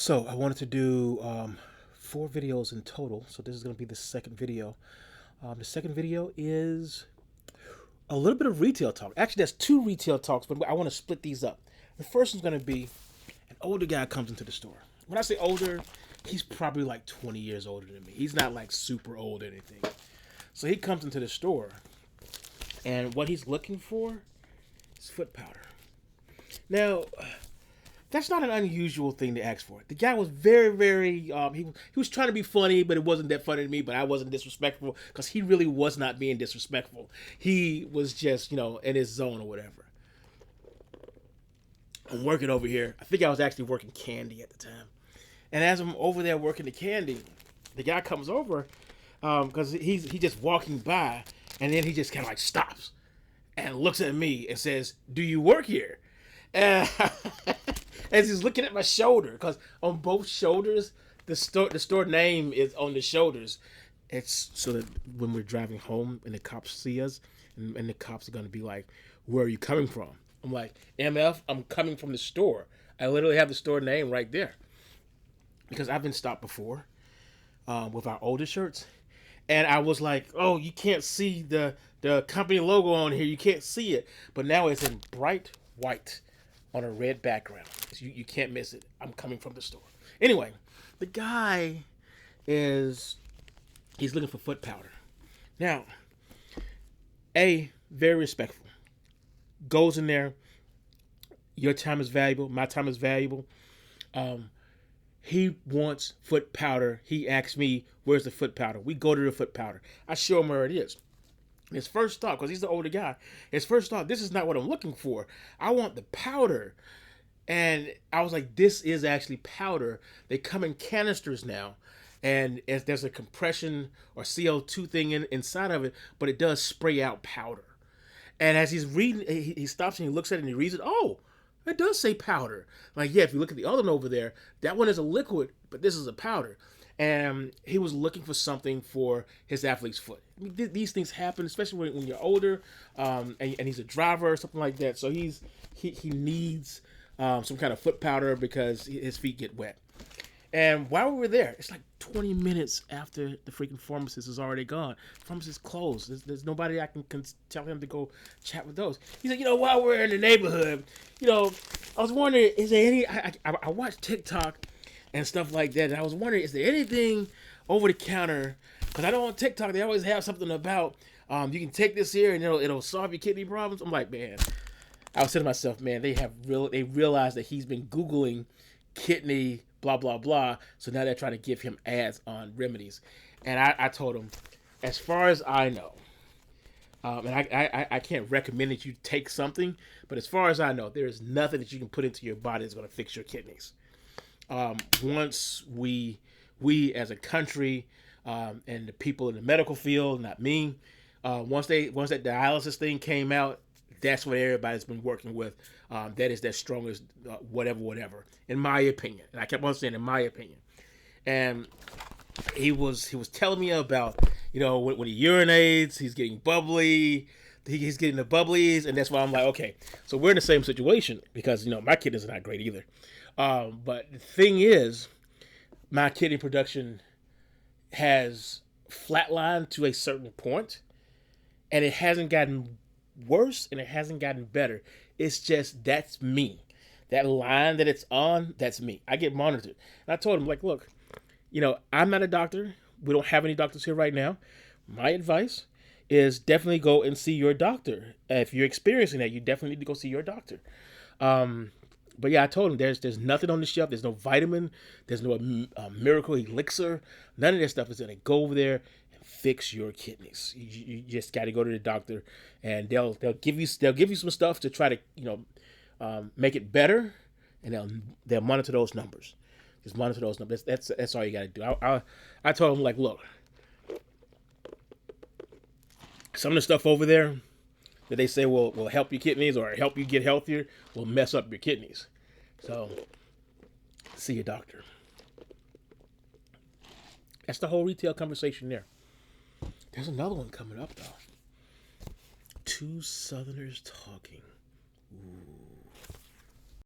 So I wanted to do 4 videos in total. So this is going to be the second video. The second video is a little bit of retail talk. Actually, that's 2 retail talks, but I want to split these up. The first one's going to be an older guy comes into the store. When I say older, he's probably like 20 years older than me. He's not like super old or anything. So he comes into the store, and what he's looking for is foot powder. Now, that's not an unusual thing to ask for. The guy was very, very. He was trying to be funny, but it wasn't that funny to me. But I wasn't disrespectful because he really was not being disrespectful. He was just, in his zone or whatever. I'm working over here. I think I was actually working candy at the time. And as I'm over there working the candy, the guy comes over because he's just walking by, and then he just kind of like stops and looks at me and says, "Do you work here?" And as he's looking at my shoulder, because on both shoulders, the store name is on the shoulders. It's so that when we're driving home and the cops see us, and the cops are gonna be like, "Where are you coming from?" I'm like, "MF, I'm coming from the store." I literally have the store name right there because I've been stopped before with our older shirts, and I was like, "Oh, you can't see the company logo on here. You can't see it." But now it's in bright white on a red background. So you can't miss it. I'm coming from the store. Anyway, the guy is he's looking for foot powder. Now, very respectful. Goes in there. Your time is valuable. My time is valuable. He wants foot powder. He asks me, "Where's the foot powder?" We go to the foot powder. I show him where it is. His first thought, because he's the older guy, his first thought, "This is not what I'm looking for. I want the powder." And I was like, "This is actually powder. They come in canisters now. And there's a compression or CO2 thing inside of it, but it does spray out powder." And as he's reading, he stops and he looks at it and he reads it. "Oh, it does say powder." Like, yeah, if you look at the other one over there, that one is a liquid, but this is a powder. And he was looking for something for his athlete's foot. I mean, these things happen, especially when you're older, and he's a driver or something like that. So he needs some kind of foot powder because his feet get wet. And while we were there, it's like 20 minutes after the freaking pharmacist is already gone. Pharmacist closed. There's nobody I can tell him to go chat with those. He's like, while we're in the neighborhood, I was wondering, is there any? I watch TikTok and stuff like that, and I was wondering, is there anything over the counter? Because I know on TikTok they always have something about you can take this here and it'll solve your kidney problems. I'm like, man. I was saying to myself, man, they realized that he's been Googling kidney blah blah blah. So now they're trying to give him ads on remedies, and I told him, as far as I know, and I can't recommend that you take something, but as far as I know, there is nothing that you can put into your body that's going to fix your kidneys. Once we as a country and the people in the medical field, not me, once that dialysis thing came out, that's what everybody's been working with. That is their strongest whatever, in my opinion. And I kept on saying, in my opinion. And he was telling me about, when he urinates, he's getting bubbly. He's getting the bubblies, and that's why I'm like, okay, so we're in the same situation because my kidneys are not great either. But the thing is, my kidney production has flatlined to a certain point, and it hasn't gotten worse and it hasn't gotten better. It's just, that's me. That line that it's on, that's me. I get monitored. And I told him, like, look, I'm not a doctor. We don't have any doctors here right now. My advice is definitely go and see your doctor. If you're experiencing that, you definitely need to go see your doctor. But yeah, I told him there's nothing on the shelf. There's no vitamin. There's no miracle elixir. None of that stuff is going to go over there and fix your kidneys. You just got to go to the doctor, and they'll give you some stuff to try to make it better, and they'll monitor those numbers. Just monitor those numbers. That's all you got to do. I told him, like, look, some of the stuff over there that they say will help your kidneys or help you get healthier will mess up your kidneys. So, see your doctor. That's the whole retail conversation there. There's another one coming up, though. Two Southerners talking. Ooh.